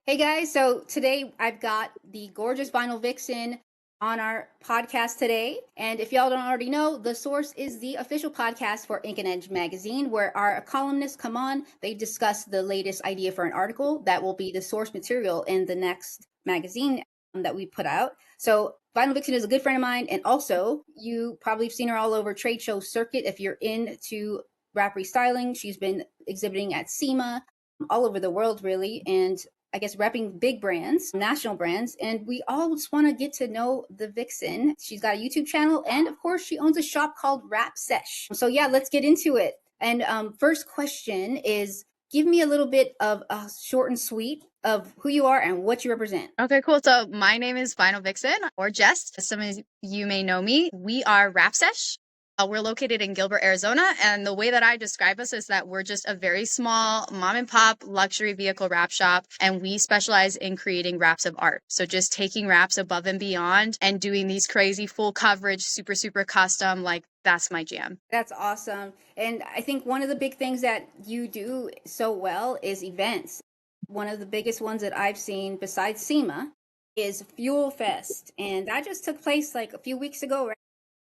Hey guys, so today I've got the gorgeous Vinyl Vixen on our podcast today. And if y'all don't already know, The Source is the official podcast for Ink and Edge magazine, where our columnists come on, they discuss the latest idea for an article that will be the source material in the next magazine that we put out. So Vinyl Vixen is a good friend of mine, and also you probably have seen her all over trade show circuit. If you're into rap restyling, she's been exhibiting at SEMA all over the world, really, and I guess repping big brands, national brands, and we all just want to get to know the Vixen. She's got a YouTube channel, and of course, she owns a shop called Rap Sesh. So yeah, let's get into it. And first question is, give me a little bit of a short and sweet of who you are and what you represent. Okay, cool. So my name is Vinyl Vixen, or Jess. Some of you may know me. We are Rap Sesh. We're located in Gilbert, Arizona, and the way that I describe us is that we're just a very small mom and pop luxury vehicle wrap shop, and we specialize in creating wraps of art. So just taking wraps above and beyond and doing these crazy full coverage, super, super custom, like that's my jam. That's awesome. And I think one of the big things that you do so well is events. One of the biggest ones that I've seen besides SEMA is Fuel Fest. And that just took place like a few weeks ago, right?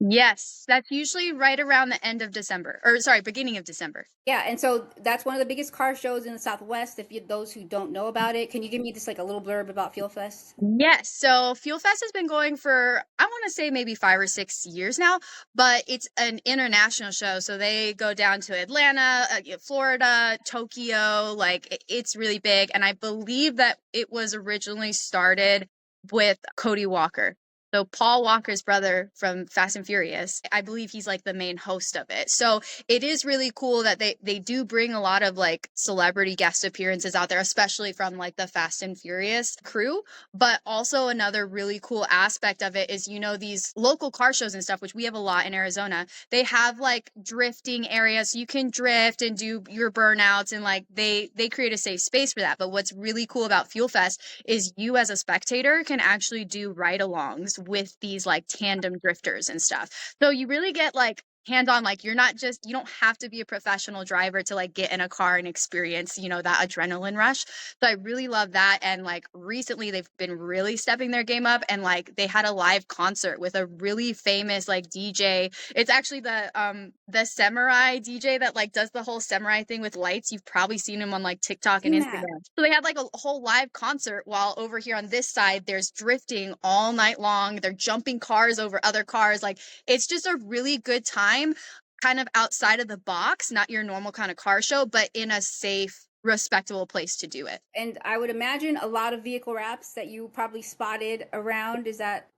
Yes, that's usually right around the end of December, or sorry, beginning of December. Yeah, and so that's one of the biggest car shows in the Southwest. If you, those who don't know about it, can you give me just like a little blurb about Fuel Fest? Yes. So Fuel Fest has been going for, I want to say maybe 5 or 6 years now, but it's an international show. So they go down to Atlanta, Florida, Tokyo. Like it's really big. And I believe that it was originally started with Cody Walker. So Paul Walker's brother from Fast and Furious, I believe he's like the main host of it. So it is really cool that they do bring a lot of like celebrity guest appearances out there, especially from like the Fast and Furious crew. But also another really cool aspect of it is, these local car shows and stuff, which we have a lot in Arizona, they have like drifting areas. So you can drift and do your burnouts, and like they create a safe space for that. But what's really cool about Fuel Fest is you as a spectator can actually do ride-alongs with these like tandem drifters and stuff. So you really get like hands-on, like you don't have to be a professional driver to like get in a car and experience, that adrenaline rush. So I really love that. And like recently they've been really stepping their game up, and like they had a live concert with a really famous like DJ. It's actually the samurai DJ that like does the whole samurai thing with lights. You've probably seen him on like TikTok and Seen that. Instagram. So they had like a whole live concert, while over here on this side there's drifting all night long. They're jumping cars over other cars. Like it's just a really good time, kind of outside of the box, not your normal kind of car show, but in a safe, respectable place to do it. And I would imagine a lot of vehicle wraps that you probably spotted around. Is that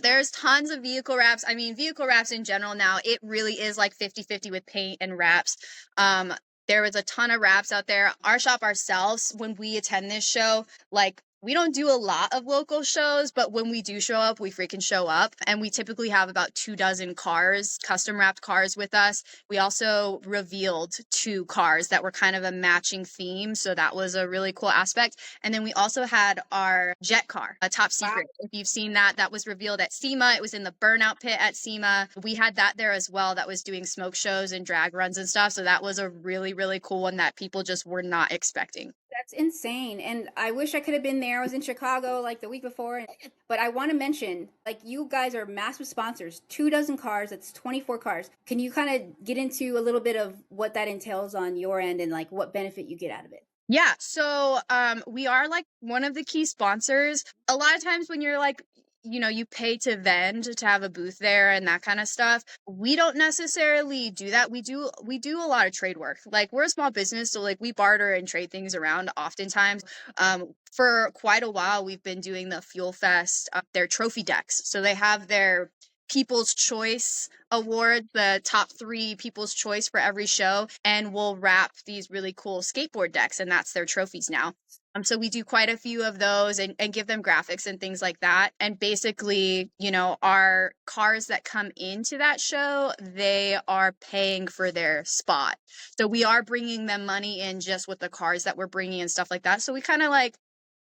There's tons of vehicle wraps. I mean, vehicle wraps in general now, it really is like 50-50 with paint and wraps. There was a ton of wraps out there. Our shop ourselves, when we attend this show, like we don't do a lot of local shows, but when we do show up, we freaking show up. And we typically have about 2 dozen cars, custom wrapped cars with us. We also revealed 2 cars that were kind of a matching theme. So that was a really cool aspect. And then we also had our jet car, a top secret. If you've seen that, that was revealed at SEMA. It was in the burnout pit at SEMA. We had that there as well. That was doing smoke shows and drag runs and stuff. So that was a really, really cool one that people just were not expecting. That's insane. And I wish I could have been there. I was in Chicago like the week before. But I want to mention, like, you guys are massive sponsors. 2 dozen cars, that's 24 cars. Can you kind of get into a little bit of what that entails on your end and like what benefit you get out of it? Yeah, so we are like one of the key sponsors. A lot of times when you're like, you pay to vend to have a booth there and that kind of stuff. We don't necessarily do that. We do a lot of trade work. Like we're a small business, so like we barter and trade things around oftentimes. For quite a while we've been doing the Fuel Fest, their trophy decks. So they have their People's Choice Award, the top 3 People's Choice for every show, and we'll wrap these really cool skateboard decks, and that's their trophies now. So we do quite a few of those and give them graphics and things like that. And basically, our cars that come into that show, they are paying for their spot. So we are bringing them money in just with the cars that we're bringing and stuff like that. So we kind of like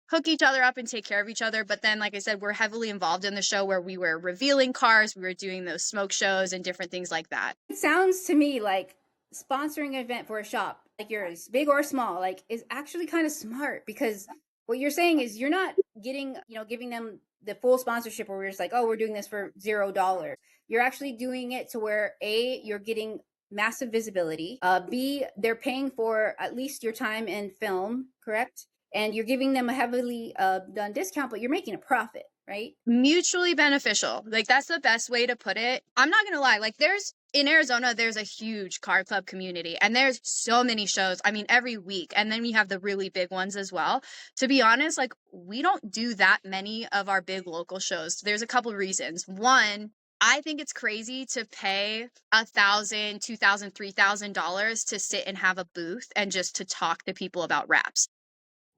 hook each other up and take care of each other. But then, like I said, we're heavily involved in the show where we were revealing cars, we were doing those smoke shows and different things like that. It sounds to me like sponsoring an event for a shop like yours, big or small, like is actually kind of smart because What you're saying is you're not getting, giving them the full sponsorship where we're just like, oh, we're doing this for $0. You're actually doing it to where A, you're getting massive visibility. B, they're paying for at least your time in film, correct? And you're giving them a heavily done discount, but you're making a profit, right? Mutually beneficial. Like, that's the best way to put it. I'm not gonna lie, like, in Arizona, there's a huge car club community, and there's so many shows. I mean, every week. And then we have the really big ones as well. To be honest, like, we don't do that many of our big local shows. There's a couple reasons. One, I think it's crazy to pay $1,000, $2,000, $3,000 to sit and have a booth and just to talk to people about wraps.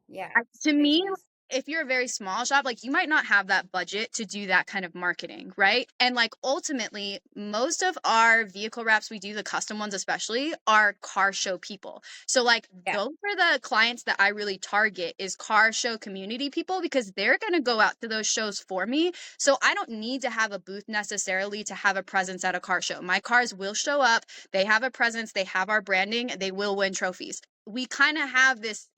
Yeah, To me, craziness. if you're a very small shop, like, you might not have that budget to do that kind of marketing, right? And like, ultimately, most of our vehicle wraps we do, the custom ones especially, are car show people. So like, Yeah, those are the clients that I really target, is car show community people, because they're going to go out to those shows for me. So I don't need to have a booth necessarily to have a presence at a car show. My cars will show up, they have a presence, they have our branding, they will win trophies. We kind of have this,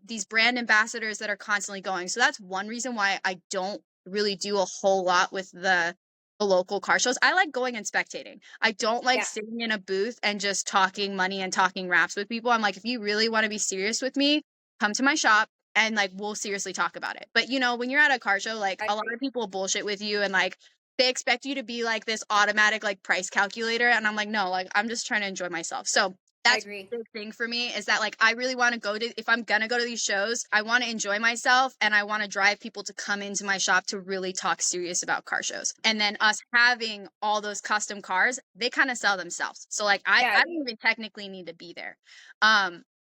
these brand ambassadors that are constantly going. So that's one reason why I don't really do a whole lot with the local car shows. I like going and spectating. I don't like yeah, sitting in a booth and just talking money and talking raps with people. I'm like, if you really want to be serious with me, come to my shop and like, we'll seriously talk about it. But when you're at a car show, like, I a lot agree. of people bullshit with you, and like, they expect you to be like this automatic like price calculator, and I'm like, no, like, I'm just trying to enjoy myself. So I that's agree. a big thing for me, is that like, I really want to if I'm gonna go to these shows, I want to enjoy myself, and I want to drive people to come into my shop to really talk serious about car shows. And then us having all those custom cars, they kind of sell themselves. So like, Yeah, I don't even technically need to be there.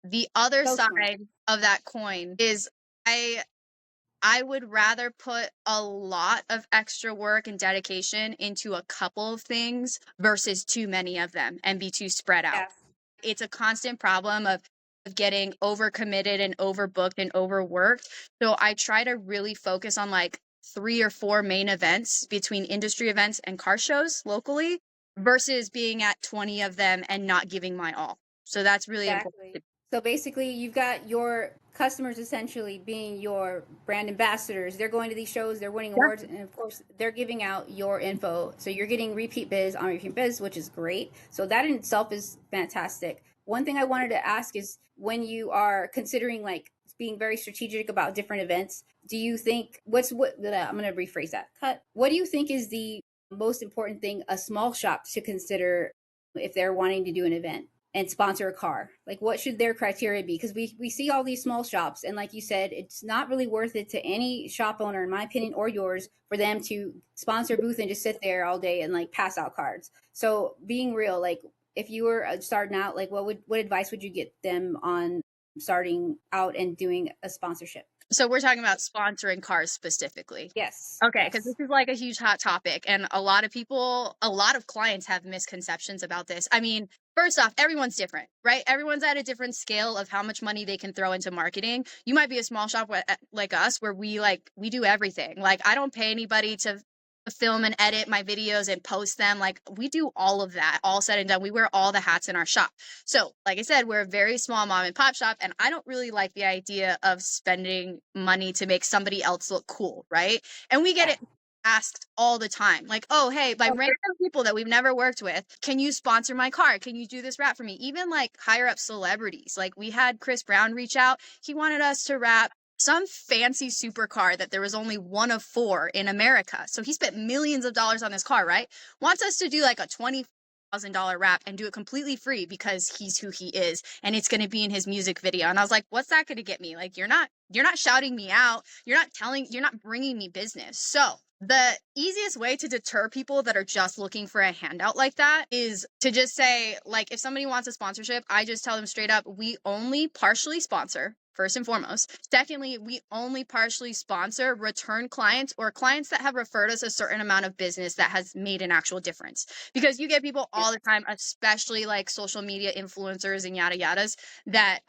The other so smart. side of that coin is, I would rather put a lot of extra work and dedication into a couple of things versus too many of them and be too spread out. Yeah, It's a constant problem of getting overcommitted and overbooked and overworked. So I try to really focus on like 3 or 4 main events between industry events and car shows locally, versus being at 20 of them and not giving my all. So that's really important. exactly. So basically, you've got your customers essentially being your brand ambassadors. They're going to these shows, they're winning Yeah. awards, and of course, they're giving out your info. So you're getting repeat biz on repeat biz, which is great. So that in itself is fantastic. One thing I wanted to ask is, when you are considering like being very strategic about different events, do you think I'm going to rephrase that. Cut. What do you think is the most important thing a small shop should consider if they're wanting to do an event and sponsor a car? Like, what should their criteria be? Because we see all these small shops, and like you said, it's not really worth it to any shop owner, in my opinion, or yours, for them to sponsor a booth and just sit there all day and like pass out cards. So being real, like, if you were starting out, like, what advice would you get them on starting out and doing a sponsorship? So we're talking about sponsoring cars specifically. Yes, Okay, because this yes, is like a huge hot topic, and a lot of people, a lot of clients have misconceptions about this. I mean, first off, everyone's different, right? Everyone's at a different scale of how much money they can throw into marketing. You might be a small shop like us, where we do everything. Like, I don't pay anybody to film and edit my videos and post them. Like, we do all of that, all said and done. We wear all the hats in our shop. So, like I said, we're a very small mom and pop shop, and I don't really like the idea of spending money to make somebody else look cool, right? And we get yeah. it asked all the time, like, oh, hey, by random people that we've never worked with, can you sponsor my car? Can you do this wrap for me? Even like higher up celebrities. Like, we had Chris Brown reach out. He wanted us to wrap some fancy supercar that there was only one of 4 in America. So he spent millions of dollars on this car, right? Wants us to do like a $20,000 wrap and do it completely free because he's who he is, and it's going to be in his music video. And I was like, what's that going to get me? Like, you're not shouting me out. You're not bringing me business. So the easiest way to deter people that are just looking for a handout like that is to just say, like, if somebody wants a sponsorship, I just tell them straight up, we only partially sponsor, first and foremost. Secondly, we only partially sponsor return clients or clients that have referred us a certain amount of business that has made an actual difference. Because you get people all the time, especially like social media influencers and yada yadas, that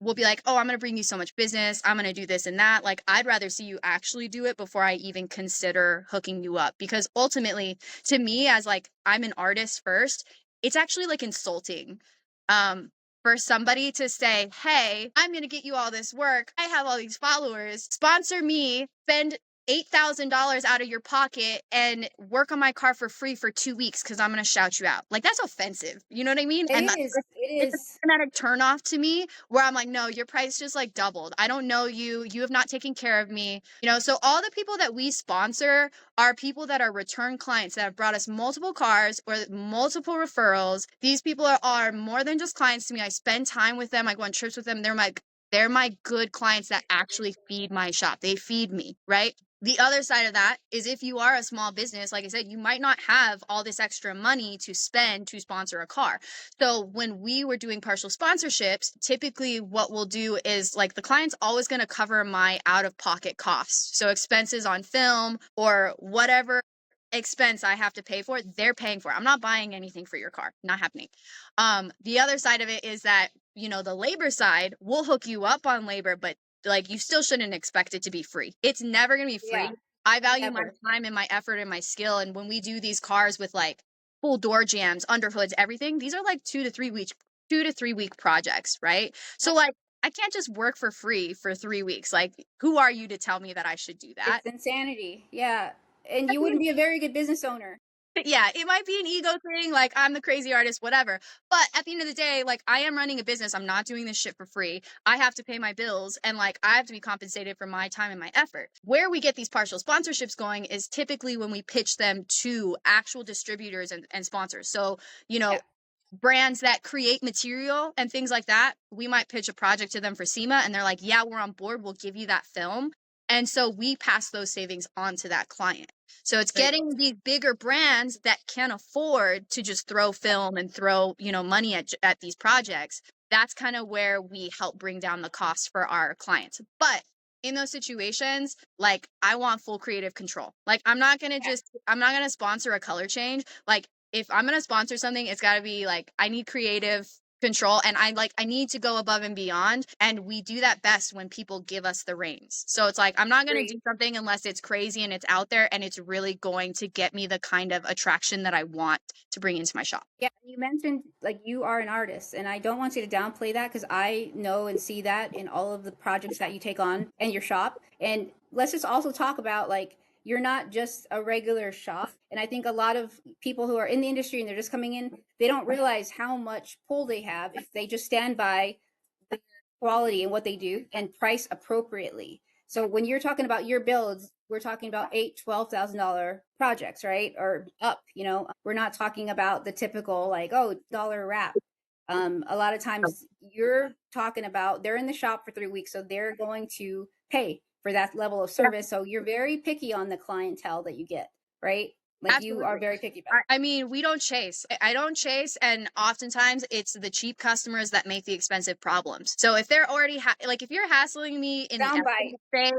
will be like, oh, I'm going to bring you so much business, I'm going to do this and that. Like, I'd rather see you actually do it before I even consider hooking you up. Because ultimately, to me, as like, I'm an artist first, it's actually like insulting, um, for somebody to say, hey, I'm going to get you all this work. I have all these followers. Sponsor me, spend $8,000 out of your pocket and work on my car for free for 2 weeks because I'm going to shout you out. Like, that's offensive. You know what I mean? It And is. It it's is. an automatic turn off to me where I'm like, no, your price just like doubled. I don't know you. You have not taken care of me. You know, so all the people that we sponsor are people that are return clients that have brought us multiple cars or multiple referrals. These people are more than just clients to me. I spend time with them. I go on trips with them. They're my good clients that actually feed my shop. They feed me, right? The other side of that is if you are a small business, like I said, you might not have all this extra money to spend to sponsor a car. So when we were doing partial sponsorships, typically what we'll do is like the client's always going to cover my out of pocket costs. So expenses on film or whatever expense I have to pay for, they're paying for. I'm not buying anything for your car. Not happening. The other side of it is that, you know, the labor side, we'll hook you up on labor, but like you still shouldn't expect it to be free. It's never going to be free. Yeah, I value never. my time and my effort and my skill. And when we do these cars with like full door jams, underhoods, everything, these are like 2 to 3 week projects, right? So like I can't just work for free for 3 weeks. Like, who are you to tell me that I should do that? It's insanity. Yeah. And you wouldn't be a very good business owner. Yeah, it might be an ego thing, like I'm the crazy artist, whatever. But at the end of the day, like I am running a business. I'm not doing this shit for free. I have to pay my bills and like I have to be compensated for my time and my effort. Where we get these partial sponsorships going is typically when we pitch them to actual distributors and sponsors. So, you know, Yeah. brands that create material and things like that, we might pitch a project to them for SEMA and they're like, yeah, we're on board. We'll give you that film. And so we pass those savings on to that client. So it's Right. getting these bigger brands that can afford to just throw film and throw, you know, money at these projects. That's kind of where we help bring down the cost for our clients. But in those situations, like I want full creative control. Like I'm not going to sponsor a color change. Like if I'm going to sponsor something, it's got to be like, I need creative control and I need to go above and beyond. And we do that best when people give us the reins. So it's like, I'm not going to do something unless it's crazy and it's out there and it's really going to get me the kind of attraction that I want to bring into my shop. Yeah, you mentioned like you are an artist, and I don't want you to downplay that because I know and see that in all of the projects that you take on in your shop. And let's just also talk about like you're not just a regular shop. And I think a lot of people who are in the industry and they're just coming in, they don't realize how much pull they have if they just stand by the quality and what they do and price appropriately. So when you're talking about your builds, we're talking about $12,000 projects, right? Or up, you know, we're not talking about the typical like, oh, dollar wrap. A lot of times you're talking about they're in the shop for 3 weeks, so they're going to pay for that level of service. So you're very picky on the clientele that you get, right? Like Absolutely. you are very picky about it. I mean, we don't chase. I don't chase, and oftentimes it's the cheap customers that make the expensive problems. So if they're already like, if you're hassling me in the Soundbite. phase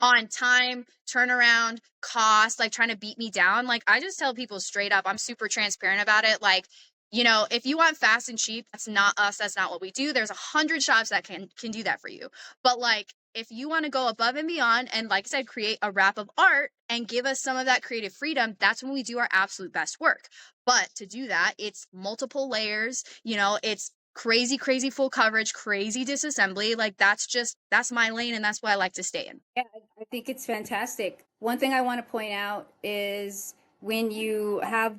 on time, turnaround, cost, like trying to beat me down, like I just tell people straight up, I'm super transparent about it. Like, you know, if you want fast and cheap, that's not us. That's not what we do. There's 100 shops that can do that for you. But like, if you want to go above and beyond and like I said, create a wrap of art and give us some of that creative freedom, that's when we do our absolute best work. But to do that, it's multiple layers, you know, it's crazy, crazy full coverage, crazy disassembly. Like that's my lane and that's what I like to stay in. Yeah, I think it's fantastic. One thing I want to point out is when you have,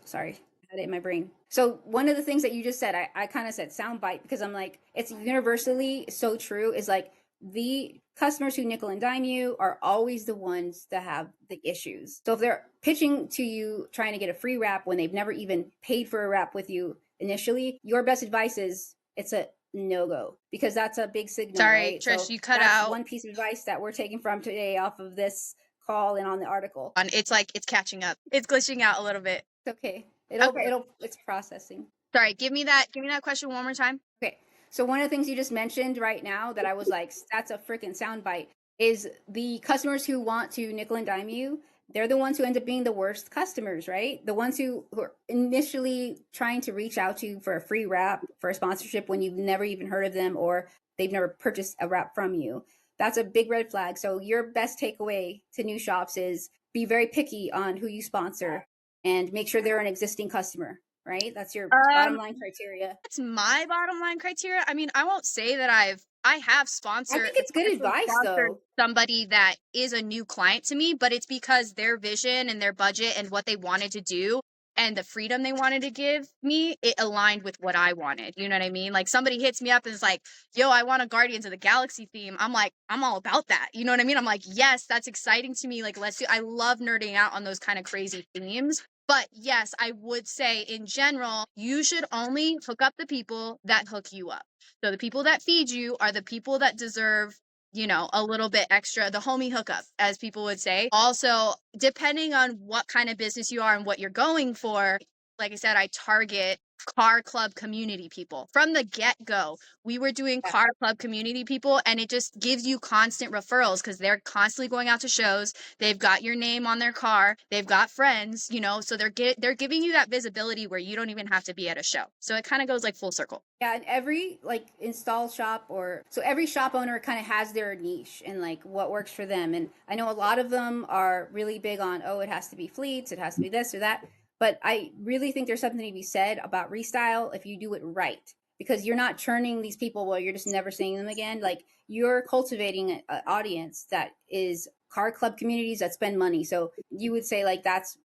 sorry, I had it in my brain. So one of the things that you just said, I kind of said soundbite because I'm like, it's universally so true, is like the customers who nickel and dime you are always the ones that have the issues. So if they're pitching to you trying to get a free wrap when they've never even paid for a wrap with you initially, your best advice is it's a no-go because that's a big signal. Sorry, right? Trish, So you cut that's out. one piece of advice that we're taking from today off of this call and on the article. And it's like it's catching up. It's glitching out a little bit. It's okay. Okay. It's processing. Sorry, give me that question one more time. Okay. So one of the things you just mentioned right now that I was like, that's a freaking soundbite, is the customers who want to nickel and dime you. They're the ones who end up being the worst customers, right? The ones who are initially trying to reach out to you for a free wrap, for a sponsorship when you've never even heard of them or they've never purchased a wrap from you. That's a big red flag. So your best takeaway to new shops is be very picky on who you sponsor and make sure they're an existing customer. right? That's your bottom Um, line criteria. That's my bottom line criteria. I mean, I won't say that I have I sponsored think it's good partially advice sponsored though. somebody that is a new client to me, but it's because their vision and their budget and what they wanted to do and the freedom they wanted to give me, it aligned with what I wanted. You know what I mean? Like somebody hits me up and is like, yo, I want a Guardians of the Galaxy theme. I'm like, I'm all about that. You know what I mean? I'm like, yes, that's exciting to me. Like, let's do, I love nerding out on those kind of crazy themes. But yes, I would say in general, you should only hook up the people that hook you up. So the people that feed you are the people that deserve, you know, a little bit extra, the homie hookup, as people would say. Also, depending on what kind of business you are and what you're going for, like I said, I target car club community people. From the get-go, we were doing Yeah. car club community people, and it just gives you constant referrals because they're constantly going out to shows. They've got your name on their car. They've got friends, you know, so they're giving you that visibility where you don't even have to be at a show. So it kind of goes like full circle. Yeah, and every like install shop or so every shop owner kind of has their niche and like what works for them. And I know a lot of them are really big on, oh, it has to be fleets, it has to be this or that. But I really think there's something to be said about restyle if you do it right. Because you're not churning these people while you're just never seeing them again. Like you're cultivating an audience that is car club communities that spend money. So you would say like that's,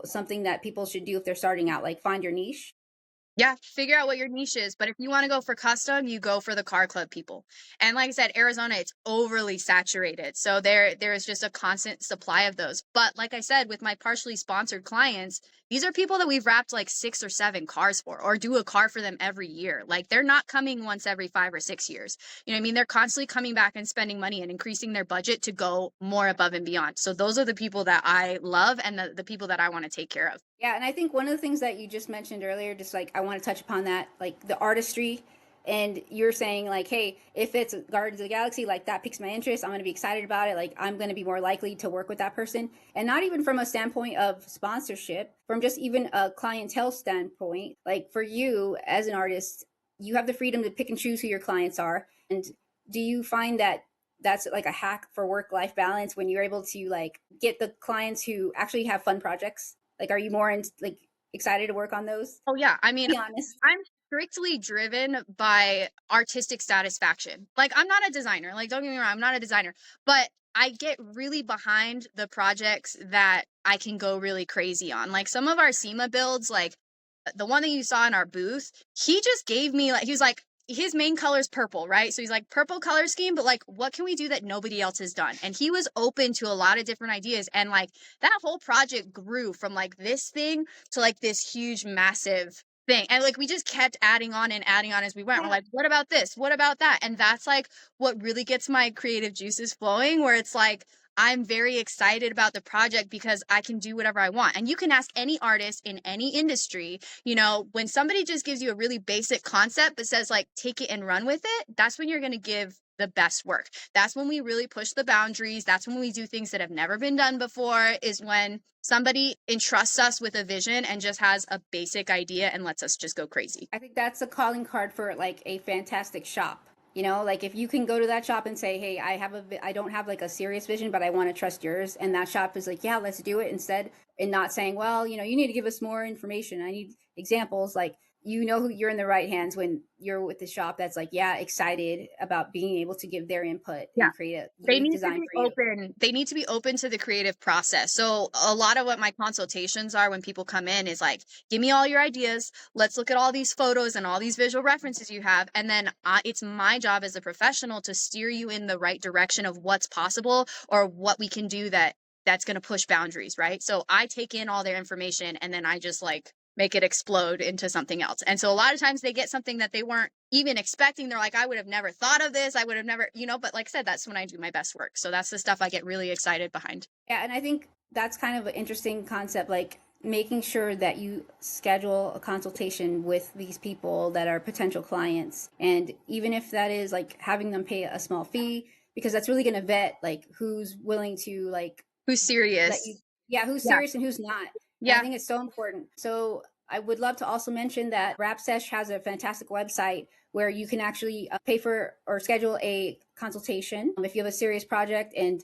something that people should do if they're starting out, like find your niche. Yeah, figure out what your niche is. But if you want to go for custom, you go for the car club people. And like I said, Arizona, it's overly saturated. So there is just a constant supply of those. But like I said, with my partially sponsored clients, these are people that we've wrapped like 6 or 7 cars for or do a car for them every year. Like they're not coming once every 5 or 6 years. You know what I mean? They're constantly coming back and spending money and increasing their budget to go more above and beyond. So those are the people that I love and the people that I want to take care of. Yeah, and I think one of the things that you just mentioned earlier, just like I want to touch upon that, like the artistry. And you're saying, like, hey, if it's Guardians of the Galaxy, like that piques my interest. I'm going to be excited about it. Like, I'm going to be more likely to work with that person. And not even from a standpoint of sponsorship, from just even a clientele standpoint. Like, for you as an artist, you have the freedom to pick and choose who your clients are. And do you find that that's like a hack for work life balance when you're able to like get the clients who actually have fun projects? Like, are you more like excited to work on those? Oh yeah, I mean, Be honest. I'm strictly driven by artistic satisfaction. Like I'm not a designer. Like don't get me wrong, I'm not a designer, but I get really behind the projects that I can go really crazy on. Like some of our SEMA builds, like the one that you saw in our booth, he just gave me like he was like his main color is purple, right? So he's like purple color scheme, but like what can we do that nobody else has done? And he was open to a lot of different ideas and like that whole project grew from like this thing to like this huge massive thing. And like we just kept adding on and adding on as we went. We're like, what about this? What about that? And that's like what really gets my creative juices flowing, where it's like I'm very excited about the project because I can do whatever I want. And you can ask any artist in any industry, you know, when somebody just gives you a really basic concept but says like take it and run with it, that's when you're going to give the best work. That's when we really push the boundaries. That's when we do things that have never been done before, is when somebody entrusts us with a vision and just has a basic idea and lets us just go crazy. I think that's a calling card for like a fantastic shop. Like if you can go to that shop and say, "Hey, I don't have like a serious vision, but I want to trust yours," and that shop is like, "Yeah, let's do it," instead, and not saying, "Well, you need to give us more information. I need examples." Like who you're in the right hands when you're with the shop that's like, yeah, excited about being able to give their input Yeah. and create a They unique need to design be for you. open. They need to be open to the creative process. So a lot of what my consultations are when people come in is like, give me all your ideas. Let's look at all these photos and all these visual references you have. And then it's my job as a professional to steer you in the right direction of what's possible or what we can do that's going to push boundaries. Right. So I take in all their information and then I just like make it explode into something else. And so a lot of times they get something that they weren't even expecting. They're like, I would have never thought of this. I would have never, but like I said, that's when I do my best work. So that's the stuff I get really excited behind. Yeah, and I think that's kind of an interesting concept, like making sure that you schedule a consultation with these people that are potential clients. And even if that is like having them pay a small fee, because that's really going to vet like who's willing to like Who's let serious? you, yeah, who's Yeah. serious and who's not. And I Yeah. think it's so important. So I would love to also mention that RapSesh has a fantastic website where you can actually pay for or schedule a consultation if you have a serious project. And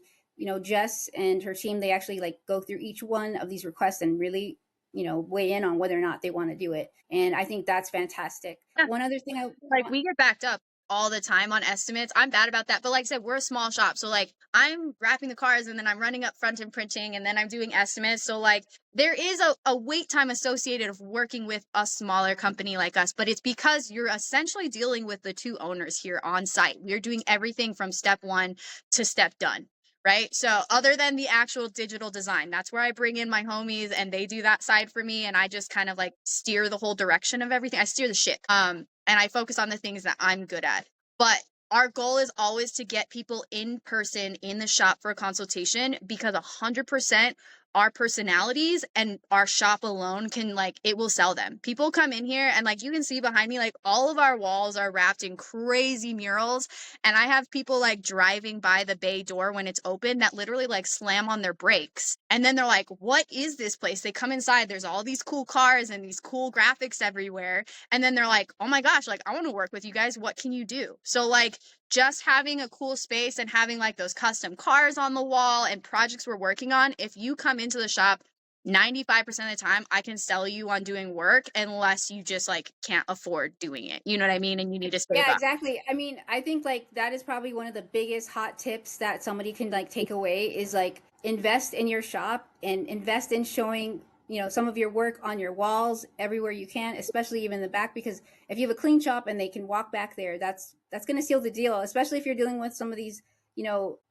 Jess and her team, they actually like go through each one of these requests and really weigh in on whether or not they want to do it. And I think that's fantastic. Yeah. One other thing Like we get backed up all the time on estimates. I'm bad about that. But like I said, we're a small shop. So like I'm wrapping the cars and then I'm running up front and printing and then I'm doing estimates. So like there is a wait time associated of working with a smaller company like us, but it's because you're essentially dealing with the two owners here on site. We're doing everything from step one to step done. Right. So other than the actual digital design, that's where I bring in my homies and they do that side for me. And I just kind of like steer the whole direction of everything. I steer the ship. And I focus on the things that I'm good at. But our goal is always to get people in person in the shop for a consultation because 100% our personalities and our shop alone can like it will sell them. People come in here and like you can see behind me like all of our walls are wrapped in crazy murals and I have people like driving by the bay door when it's open that literally like slam on their brakes and then they're like, what is this place? They come inside, there's all these cool cars and these cool graphics everywhere, and then they're like, oh my gosh, like I want to work with you guys, what can you do? So like just having a cool space and having like those custom cars on the wall and projects we're working on, if you come into the shop 95% of the time I can sell you on doing work unless you just like can't afford doing it, you know what I mean, and you need to save Yeah, up. exactly. I mean, I think like that is probably one of the biggest hot tips that somebody can like take away is like invest in your shop and invest in showing, some of your work on your walls everywhere you can, especially even in the back, because if you have a clean shop and they can walk back there, that's going to seal the deal, especially if you're dealing with some of these,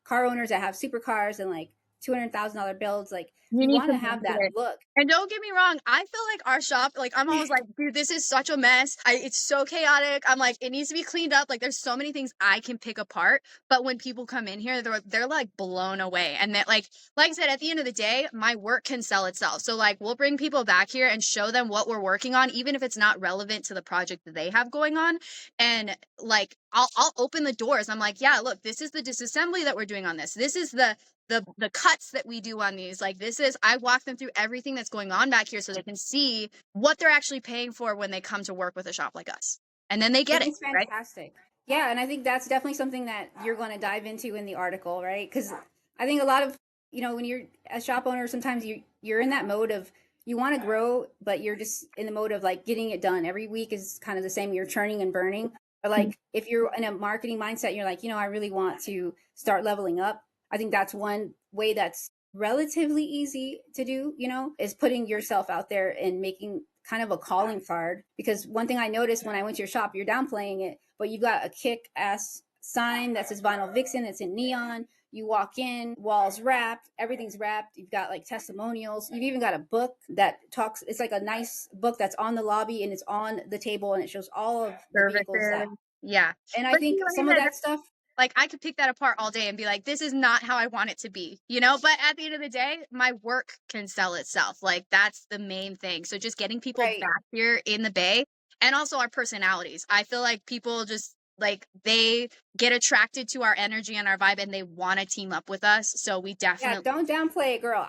car owners that have supercars and like $200,000 builds. Like You you need want to to have manage that it. look. And don't get me wrong, I feel like our shop, like I'm always like, dude, this is such a mess. It's so chaotic. I'm like, it needs to be cleaned up. Like there's so many things I can pick apart. But when people come in here, they're like blown away. And that like I said, at the end of the day, my work can sell itself. So like we'll bring people back here and show them what we're working on, even if it's not relevant to the project that they have going on. And like I'll open the doors. I'm like, yeah, look, this is the disassembly that we're doing on this. This is the cuts that we do on these. Like this is I walk them through everything that's going on back here so they can see what they're actually paying for when they come to work with a shop like us. And then they I get think it, it's right? fantastic. Yeah, and I think that's definitely something that you're going to dive into in the article, right? Because I think a lot of when you're a shop owner, sometimes you're in that mode of you want to grow, but you're just in the mode of like getting it done. Every week is kind of the same. You're churning and burning. But like if you're in a marketing mindset, you're like, I really want to start leveling up. I think that's one way that's relatively easy to do, is putting yourself out there and making kind of a calling card. Because one thing I noticed when I went to your shop, you're downplaying it, but you've got a kick ass sign that says Vinyl Vixen. It's in neon. You walk in, walls wrapped, everything's wrapped. You've got like testimonials. You've even got a book that talks. It's like a nice book that's on the lobby and it's on the table and it shows all of the vehicles that. Services. Yeah. And I But see, think like some I of said, that stuff. like I could pick that apart all day and be like, this is not how I want it to be, you know? But at the end of the day, my work can sell itself. Like that's the main thing. So just getting people Right. back here in the Bay and also our personalities. I feel like people just like they get attracted to our energy and our vibe and they want to team up with us. So we Yeah, definitely don't downplay it, girl.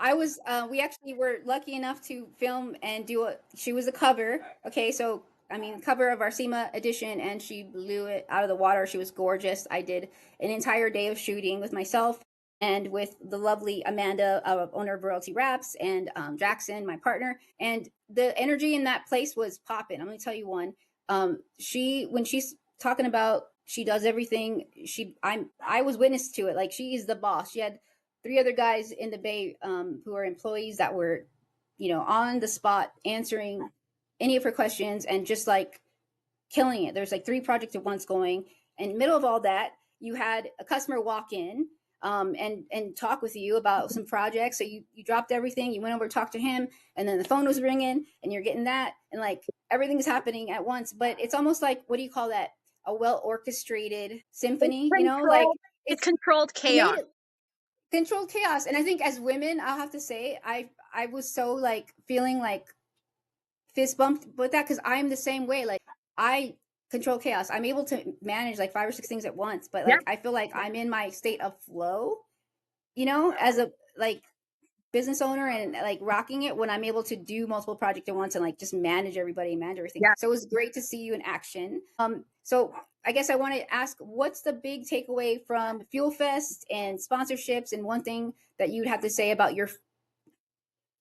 We actually were lucky enough to film and she was a cover. Okay, so, I mean, cover of our SEMA edition, and she blew it out of the water. She was gorgeous. I did an entire day of shooting with myself and with the lovely Amanda, owner of Royalty Wraps, and Jackson, my partner. And the energy in that place was popping. I'm going to tell you one. When she's talking about she does everything, I was witness to it. Like she is the boss. She had three other guys in the Bay who are employees that were, on the spot answering any of her questions and just like killing it. There's like three projects at once going. And in the middle of all that, you had a customer walk in and talk with you about some projects. So you dropped everything, you went over to talk to him, and then the phone was ringing, and you're getting that, and like everything's happening at once. But it's almost like, what do you call that? A well orchestrated symphony, like it's it's controlled you made chaos. it controlled chaos. And I think as women, I'll have to say, I was so like feeling like fist bumped with that because I'm the same way. Like I control chaos. I'm able to manage like five or six things at once, but Yeah. like I feel like I'm in my state of flow, as a like business owner and like rocking it when I'm able to do multiple projects at once and like just manage everybody and manage everything. Yeah. So it was great to see you in action. So I guess I want to ask, what's the big takeaway from Fuel Fest and sponsorships, and one thing that you'd have to say about your,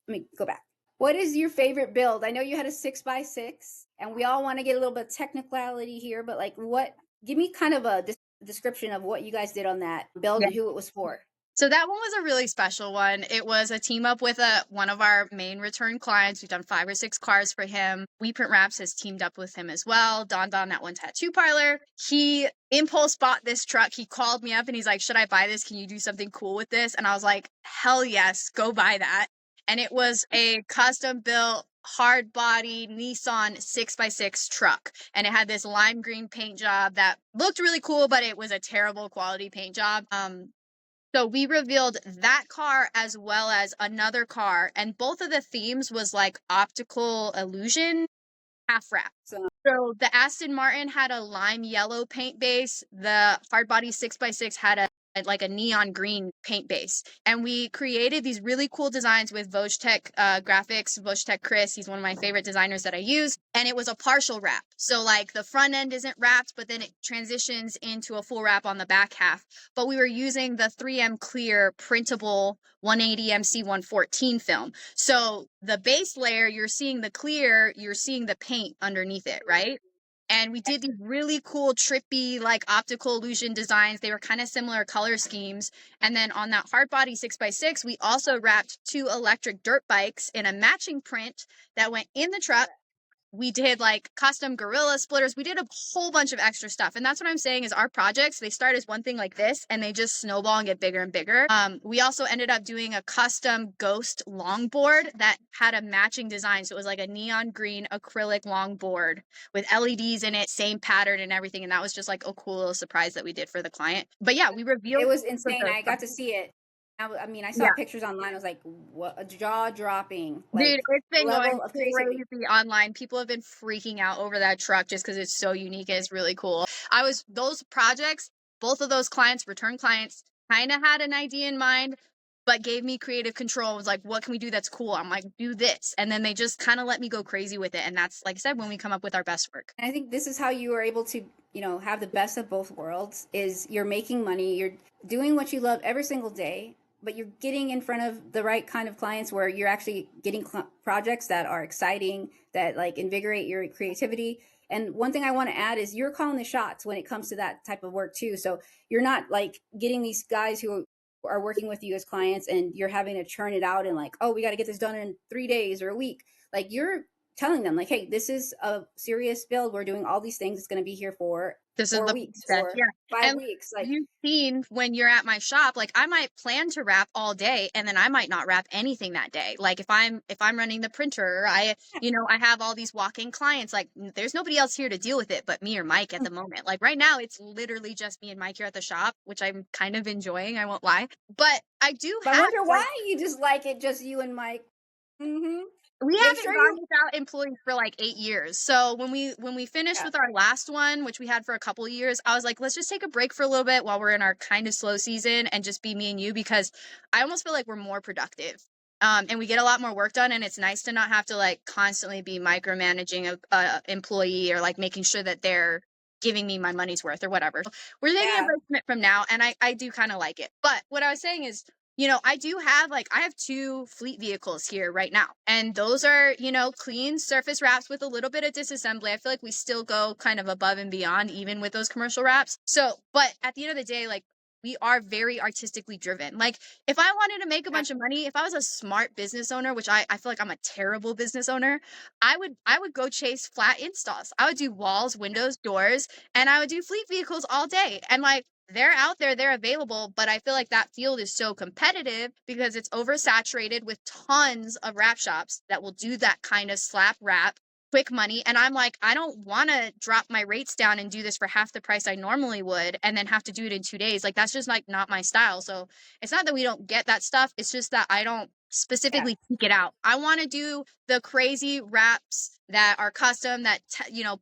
let me go back. What is your favorite build? I know you had a 6x6, and we all want to get a little bit of technicality here, but like, what? Give me kind of a description of what you guys did on that build and who it was for. So that one was a really special one. It was a team up with one of our main return clients. We've done 5 or 6 cars for him. We Print Wraps has teamed up with him as well. Don that one tattoo parlor. He impulse bought this truck. He called me up and he's like, "Should I buy this? Can you do something cool with this?" And I was like, "Hell yes, go buy that." And it was a custom built hard body Nissan 6x6 truck. And it had this lime green paint job that looked really cool, but it was a terrible quality paint job. So we revealed that car as well as another car, and both of the themes was like optical illusion half wrap. So the Aston Martin had a lime yellow paint base. The hardbody 6x6 had like a neon green paint base. And we created these really cool designs with Vogetech graphics. Vogetech Chris, he's one of my favorite designers that I use. And it was a partial wrap. So like the front end isn't wrapped, but then it transitions into a full wrap on the back half. But we were using the 3M clear printable 180 MC 114 film. So the base layer, you're seeing the clear, you're seeing the paint underneath it, right? And we did these really cool, trippy, like optical illusion designs. They were kind of similar color schemes. And then on that hard body 6x6, we also wrapped 2 electric dirt bikes in a matching print that went in the truck. We did like custom gorilla splitters. We did a whole bunch of extra stuff. And that's what I'm saying is our projects, they start as one thing like this and they just snowball and get bigger and bigger. We also ended up doing a custom ghost longboard that had a matching design. So it was like a neon green acrylic longboard with LEDs in it, same pattern and everything. And that was just like a cool little surprise that we did for the client. But yeah, we revealed It was insane. I got to see it. I mean, I saw pictures online. I was like, what, a jaw dropping. Like, dude, it's been going level of creativity. crazy online. People have been freaking out over that truck just because it's so unique and it's really cool. Those projects, both of those clients, return clients, kind of had an idea in mind, but gave me creative control. It was like, what can we do that's cool? I'm like, do this. And then they just kind of let me go crazy with it. And that's, like I said, when we come up with our best work. And I think this is how you are able to, have the best of both worlds. Is you're making money, you're doing what you love every single day, but you're getting in front of the right kind of clients where you're actually getting projects that are exciting, that like invigorate your creativity. And one thing I want to add is you're calling the shots when it comes to that type of work too. So you're not like getting these guys who are working with you as clients and you're having to churn it out and like, oh, we got to get this done in 3 days or a week. Like you're telling them like, hey, this is a serious build. We're doing all these things. It's going to be here for This 4 is the weeks process, or yeah. 5 And weeks. Like you've seen when you're at my shop, like I might plan to wrap all day and then I might not wrap anything that day. Like if I'm running the printer, I have all these walk-in clients, like there's nobody else here to deal with it but me or Mike at the moment. Like right now it's literally just me and Mike here at the shop, which I'm kind of enjoying, I won't lie. But I do I have wonder why you just like it, just you and Mike. Mm-hmm. we Make haven't sure gone you. without employees for like 8 years. So when we finished with our last one, which we had for a couple of years, I was like, let's just take a break for a little bit while we're in our kind of slow season and just be me and you, because I almost feel like we're more productive. And we get a lot more work done, and it's nice to not have to like constantly be micromanaging a employee or like making sure that they're giving me my money's worth or whatever. We're taking a Yeah. break from it from now, and I do kind of like it. But what I was saying is, I have 2 fleet vehicles here right now. And those are, clean surface wraps with a little bit of disassembly. I feel like we still go kind of above and beyond even with those commercial wraps. So, but at the end of the day, like we are very artistically driven. Like if I wanted to make a bunch of money, if I was a smart business owner, which I feel like I'm a terrible business owner, I would go chase flat installs. I would do walls, windows, doors, and I would do fleet vehicles all day. And like they're out there, they're available, but I feel like that field is so competitive because it's oversaturated with tons of wrap shops that will do that kind of slap wrap, quick money. And I'm like, I don't want to drop my rates down and do this for half the price I normally would and then have to do it in 2 days. Like that's just like not my style. So it's not that we don't get that stuff. It's just that I don't specifically seek it out. I want to do the crazy wraps that are custom, that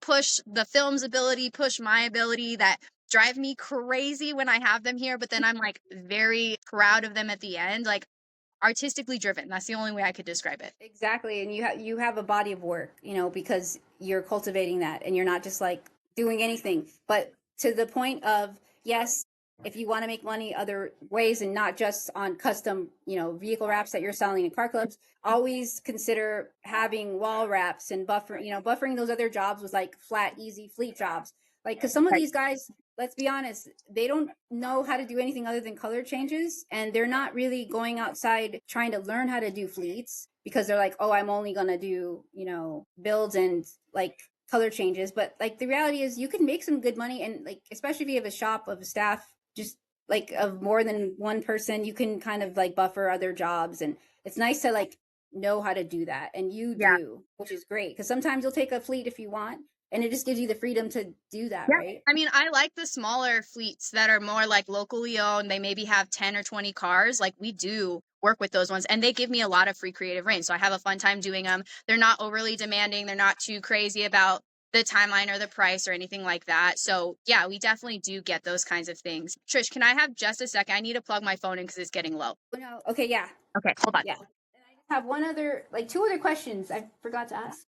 push the film's ability, push my ability, that drive me crazy when I have them here, but then I'm like very proud of them at the end, like artistically driven. That's the only way I could describe it. Exactly. And you have a body of work, because you're cultivating that and you're not just like doing anything. But to the point of, yes, if you want to make money other ways and not just on custom, vehicle wraps that you're selling in car clubs, always consider having wall wraps and buffering those other jobs with like flat, easy fleet jobs. Like, because some of these guys, let's be honest, they don't know how to do anything other than color changes, and they're not really going outside trying to learn how to do fleets because they're like, oh, I'm only gonna do, builds and like color changes. But like the reality is you can make some good money, and like especially if you have a shop of staff just like of more than one person, you can kind of like buffer other jobs, and it's nice to like know how to do that, and you do, which is great, because sometimes you'll take a fleet if you want, and it just gives you the freedom to do that, right? I mean, I like the smaller fleets that are more like locally owned. They maybe have 10 or 20 cars. Like we do work with those ones, and they give me a lot of free creative reign. So I have a fun time doing them. They're not overly demanding. They're not too crazy about the timeline or the price or anything like that. So yeah, we definitely do get those kinds of things. Trish, can I have just a second? I need to plug my phone in because it's getting low. No, okay, yeah. Okay, hold on. Yeah. And I just have two other questions I forgot to ask.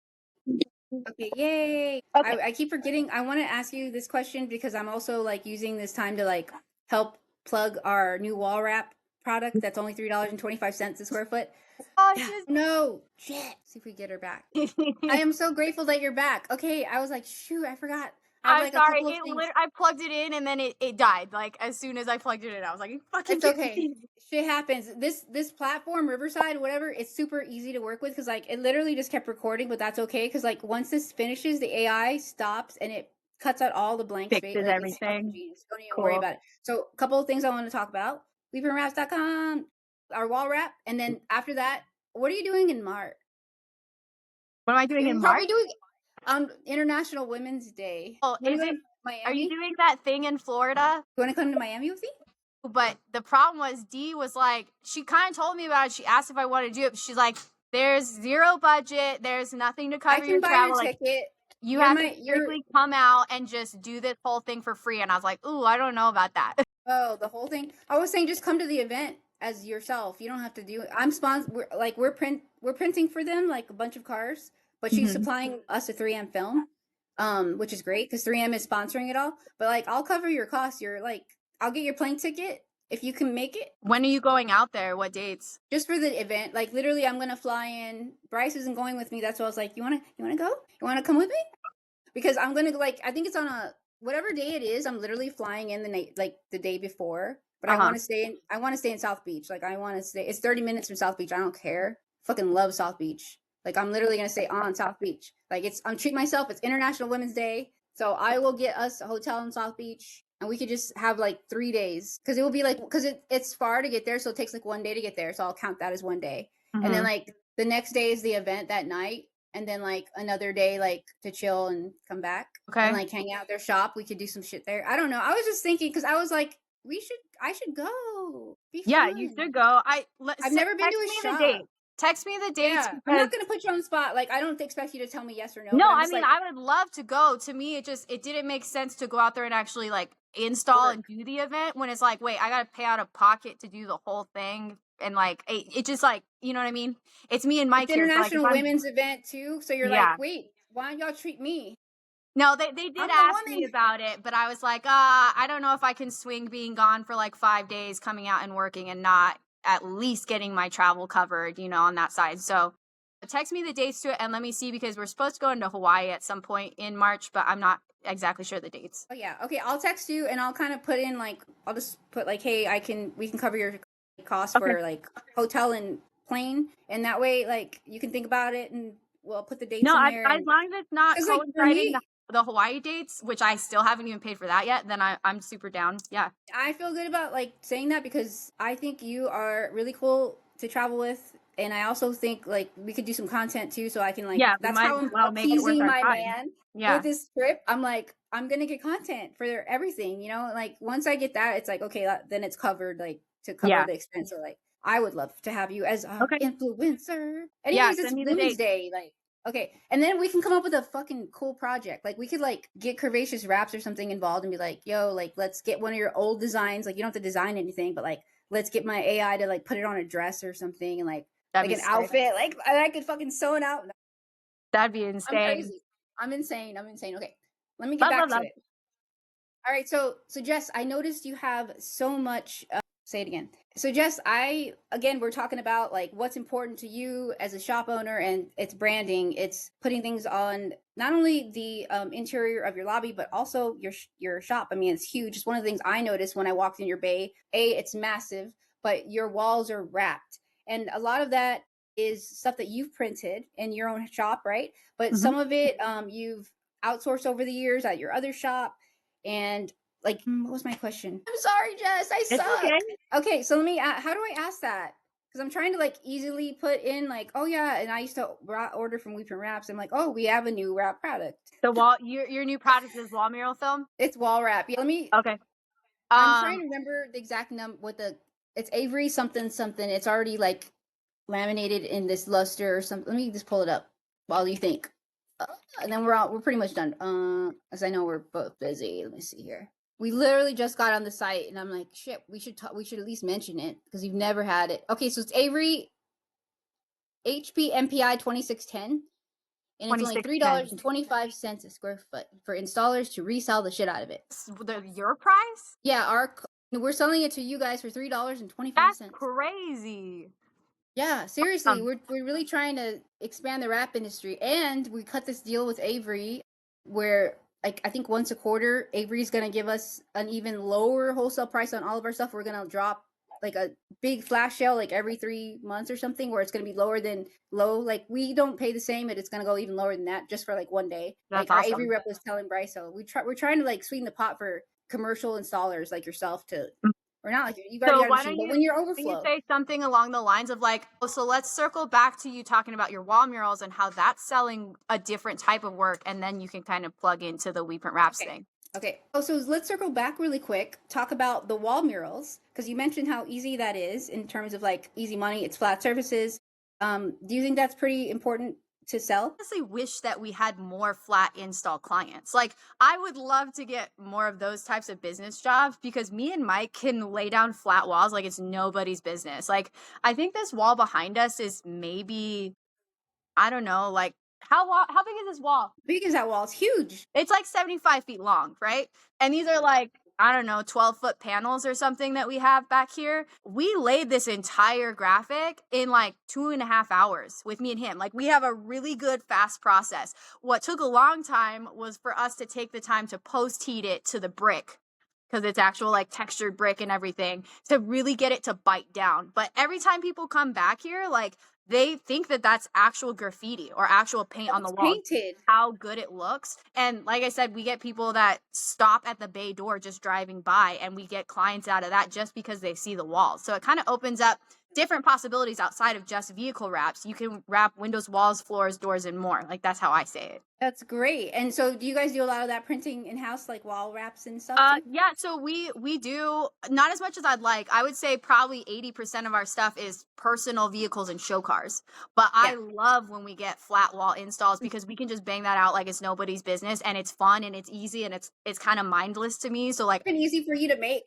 Okay, yay. Okay. I keep forgetting. I want to ask you this question because I'm also like using this time to like help plug our new wall wrap product that's only $3.25 a square foot. Oh, Yeah. No, shit. See if we get her back. I am so grateful that you're back. Okay, I was like, shoot, I forgot. I'm sorry. I plugged it in and then it died. Like as soon as I plugged it in, I was like, "Fucking." It's okay. Shit happens. This platform, Riverside, whatever, it's super easy to work with because like it literally just kept recording, but that's okay because like once this finishes, the AI stops and it cuts out all the blank space. Fixes Like, everything. Don't even worry about it. So a couple of things I want to talk about. weaverwraps.com, our wall wrap, and then after that, what are you doing in March? What am I doing in March? Probably doing on International Women's Day. Oh, is it? Miami? Are you doing that thing in Florida? You want to come to Miami with me? But the problem was Dee was like, she kind of told me about it. She asked if I wanted to do it, but she's like, there's zero budget. There's nothing to cover your travel. I can buy your ticket. You have to strictly come out and just do this whole thing for free. And I was like, ooh, I don't know about that. Oh, the whole thing. I was saying just come to the event as yourself. You don't have to do it. I'm sponsored. We're printing for them like a bunch of cars, but she's supplying us a 3M film, which is great because 3M is sponsoring it all. But like, I'll cover your costs. I'll get your plane ticket if you can make it. When are you going out there? What dates? Just for the event. Like literally, I'm gonna fly in. Bryce isn't going with me. That's why I was like, you wanna go? You wanna come with me? Because I'm gonna I think it's on a whatever day it is. I'm literally flying in the day before. But I want to stay in South Beach. Like I want to stay. It's 30 minutes from South Beach. I don't care. Fucking love South Beach. Like I'm literally gonna stay on South Beach. Like I'm treating myself. It's International Women's Day, so I will get us a hotel in South Beach, and we could just have like 3 days because it will be like it's far to get there, so it takes like 1 day to get there. So I'll count that as 1 day, and then like the next day is the event that night, and then like another day like to chill and come back. Okay. And like hang out at their shop. We could do some shit there. I don't know. I was just thinking because I was like, I should go. Yeah, you should go. I've never been to a shop. Text me the dates. Yeah, I'm not gonna put you on the spot. Like I don't expect you to tell me yes or no. No, I mean I would love to go. To me, it didn't make sense to go out there and actually like install and do the event when it's like, wait, I gotta pay out of pocket to do the whole thing, and like it just like, you know what I mean? It's me and Mike. It's International Women's event too, so you're like, wait, why don't y'all treat me? No, they did ask me about it, but I was like, I don't know if I can swing being gone for like 5 days, coming out and working and not at least getting my travel covered, on that side. So text me the dates to it and let me see, because we're supposed to go into Hawaii at some point in March, but I'm not exactly sure the dates. Oh yeah. Okay. I'll text you and I'll kind of put in like, I'll just put like, hey, we can cover your costs for like hotel and plane. And that way, like you can think about it and we'll put the dates in there. No, as long as it's not coinciding the Hawaii dates, which I still haven't even paid for that yet, then I'm super down. Yeah. I feel good about like saying that because I think you are really cool to travel with. And I also think like we could do some content too, so I can like that's how I'm teasing my man with this trip. I'm like, I'm gonna get content for everything, like once I get that, it's like okay, then it's covered, like to cover the expense. So like I would love to have you as our influencer. Anyways, it's Women's Day, like okay, and then we can come up with a fucking cool project. Like we could like get Curvaceous Wraps or something involved and be like, yo, like let's get one of your old designs. Like you don't have to design anything, but like let's get my AI to like put it on a dress or something and like an outfit. Like I could fucking sew it out. That'd be insane. I'm insane. Okay, let me get back to it. All right, so Jess, I noticed you have so much. Say it again. So Jess, we're talking about like what's important to you as a shop owner, and it's branding. It's putting things on not only the interior of your lobby, but also your shop. I mean, it's huge. It's one of the things I noticed when I walked in your bay. It's massive, but your walls are wrapped, and a lot of that is stuff that you've printed in your own shop, right? But Mhm. some of it you've outsourced over the years at your other shop. And like, what was my question? I'm sorry, Jess. I It's suck. okay. Okay, so let me. How do I ask that? Because I'm trying to like easily put in like, oh yeah, and I used to order from Weepin' Wraps. I'm like, oh, we have a new wrap product. The your new product is wall mural film. It's wall wrap. Yeah, let me. Okay. I'm trying to remember the exact number. What the? It's Avery something something. It's already like laminated in this luster or something. Let me just pull it up while you think. And then we're pretty much done. As I know we're both busy. Let me see here. We literally just got on the site, and I'm like, shit, we should at least mention it because you've never had it. Okay, so it's Avery HP MPI 2610, and it's only $3.25 a square foot for installers to resell the shit out of it. Your price? Yeah, we're selling it to you guys for $3.25. That's crazy. Yeah, seriously, we're really trying to expand the rap industry, and we cut this deal with Avery, where like I think once a quarter, Avery's gonna give us an even lower wholesale price on all of our stuff. We're gonna drop like a big flash sale like every 3 months or something, where it's gonna be lower than low. Like we don't pay the same, but it's gonna go even lower than that just for like one day. That's Like our awesome. Avery rep was telling Bryce, so we're trying to like sweeten the pot for commercial installers like yourself to. Or not like you already So have a why machine, don't but you when you're why don't you overflow. say something along the lines of like, oh, so let's circle back to you talking about your wall murals and how that's selling a different type of work, and then you can kind of plug into the We Print Wraps thing. Okay. Oh, so let's circle back really quick. Talk about the wall murals because you mentioned how easy that is in terms of like easy money. It's flat surfaces. Do you think that's pretty important to sell? Honestly wish that we had more flat install clients. Like I would love to get more of those types of business jobs because me and Mike can lay down flat walls like it's nobody's business. Like I think this wall behind us is maybe, I don't know, like how big is this wall? How big is that wall? It's huge. It's like 75 feet long, right? And these are like, I don't know, 12-foot panels or something that we have back here. We laid this entire graphic in like 2.5 hours with me and him. Like we have a really good fast process. What took a long time was for us to take the time to post heat it to the brick, because it's actual like textured brick and everything, to really get it to bite down. But every time people come back here, like they think that that's actual graffiti or actual paint on the wall. Painted. How good it looks. And like I said, we get people that stop at the bay door just driving by, and we get clients out of that just because they see the walls. So it kind of opens up different possibilities outside of just vehicle wraps. You can wrap windows, walls, floors, doors, and more. Like that's how I say it. That's great. And so do you guys do a lot of that printing in house, like wall wraps and stuff too? Yeah, so we do not as much as I'd like. I would say probably 80% of our stuff is personal vehicles and show cars. But I love when we get flat wall installs because we can just bang that out like it's nobody's business, and it's fun and it's easy and it's kind of mindless to me. So like Even easy for you to make.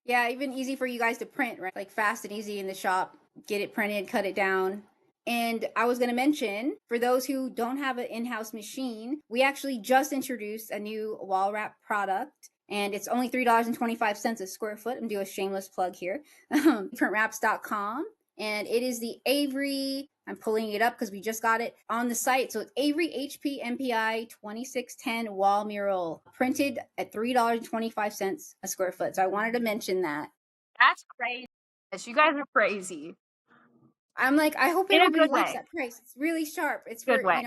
Yeah, even easy for you guys to print, right? Like fast and easy in the shop. Get it printed, cut it down. And I was going to mention, for those who don't have an in-house machine, we actually just introduced a new wall wrap product, and it's only $3.25 a square foot. I'm doing a shameless plug here. Printwraps.com, and it is the Avery. I'm pulling it up because we just got it on the site. So it's Avery HP MPI 2610 wall mural, printed at $3.25 a square foot. So I wanted to mention that. that's crazy. You guys are crazy. I'm like, I hope In a everybody good likes way. that price. It's really sharp. It's Good for, way.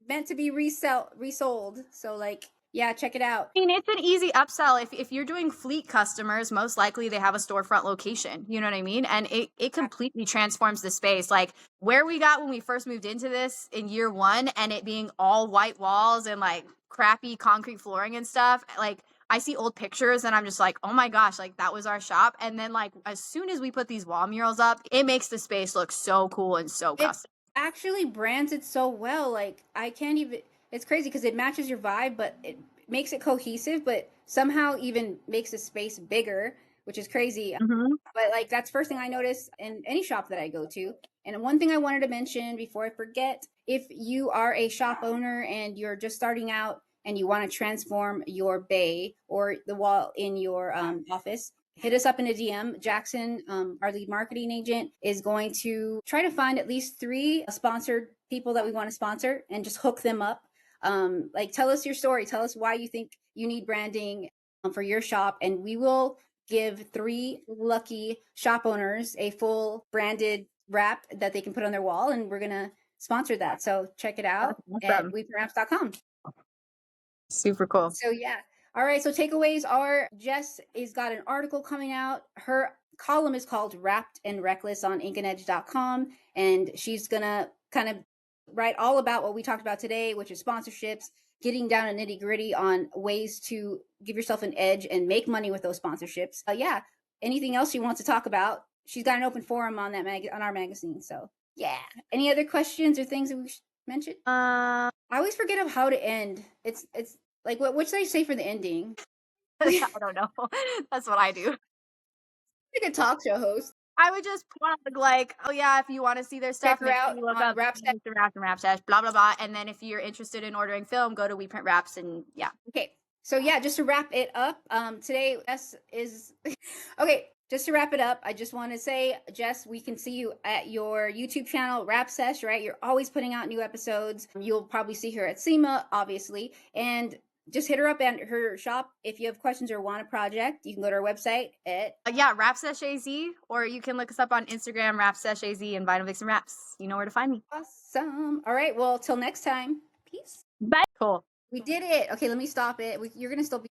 meant to be resold. So like, yeah, check it out. I mean, it's an easy upsell. If you're doing fleet customers, most likely they have a storefront location. You know what I mean? And it completely transforms the space. Like where we got when we first moved into this in year one, and it being all white walls and like crappy concrete flooring and stuff. Like I see old pictures and I'm just like, oh my gosh, like that was our shop. And then like as soon as we put these wall murals up, it makes the space look so cool and so custom. It actually brands it so well. Like I can't even. It's crazy because it matches your vibe, but it makes it cohesive, but somehow even makes the space bigger, which is crazy. Mm-hmm. But like that's first thing I notice in any shop that I go to. And one thing I wanted to mention before I forget, if you are a shop owner and you're just starting out and you want to transform your bay or the wall in your office, hit us up in a DM. Jackson, our lead marketing agent, is going to try to find at least 3 sponsored people that we want to sponsor and just hook them up. Like, tell us your story. Tell us why you think you need branding for your shop, and we will give 3 lucky shop owners a full branded wrap that they can put on their wall, and we're gonna sponsor that. So check it out at weprintwraps.com. Super cool. So yeah. All right. So takeaways are Jess has got an article coming out. Her column is called Wrapped and Wreckless on inkandedge.com. And she's gonna kind of write all about what we talked about today, which is sponsorships, getting down to nitty gritty on ways to give yourself an edge and make money with those sponsorships. Yeah. Anything else she wants to talk about? She's got an open forum on that on our magazine. So yeah. Any other questions or things that we should mention? I always forget of how to end. It's like what should I say for the ending? I don't know. That's what I do. Like a talk show host. I would just plug like, oh yeah, if you want to see their stuff, Check her make out sure you look on up Wrap Stash. Mr. Wraps and Wrap Stash, blah blah blah. And then if you're interested in ordering film, go to We Print Wraps and yeah. Okay. So yeah, just to wrap it up, today Jess is okay. Just to wrap it up, I just want to say, Jess, we can see you at your YouTube channel, Wrap Sesh, right? You're always putting out new episodes. You'll probably see her at SEMA, obviously, and just hit her up at her shop. If you have questions or want a project, you can go to our website at yeah, Wrap Sesh AZ, or you can look us up on Instagram, Wrap Sesh AZ and Vinyl Vixen Wraps. You know where to find me. Awesome. All right. Well, till next time. Peace. Bye. Cool. We did it. Okay, let me stop it. You're gonna still be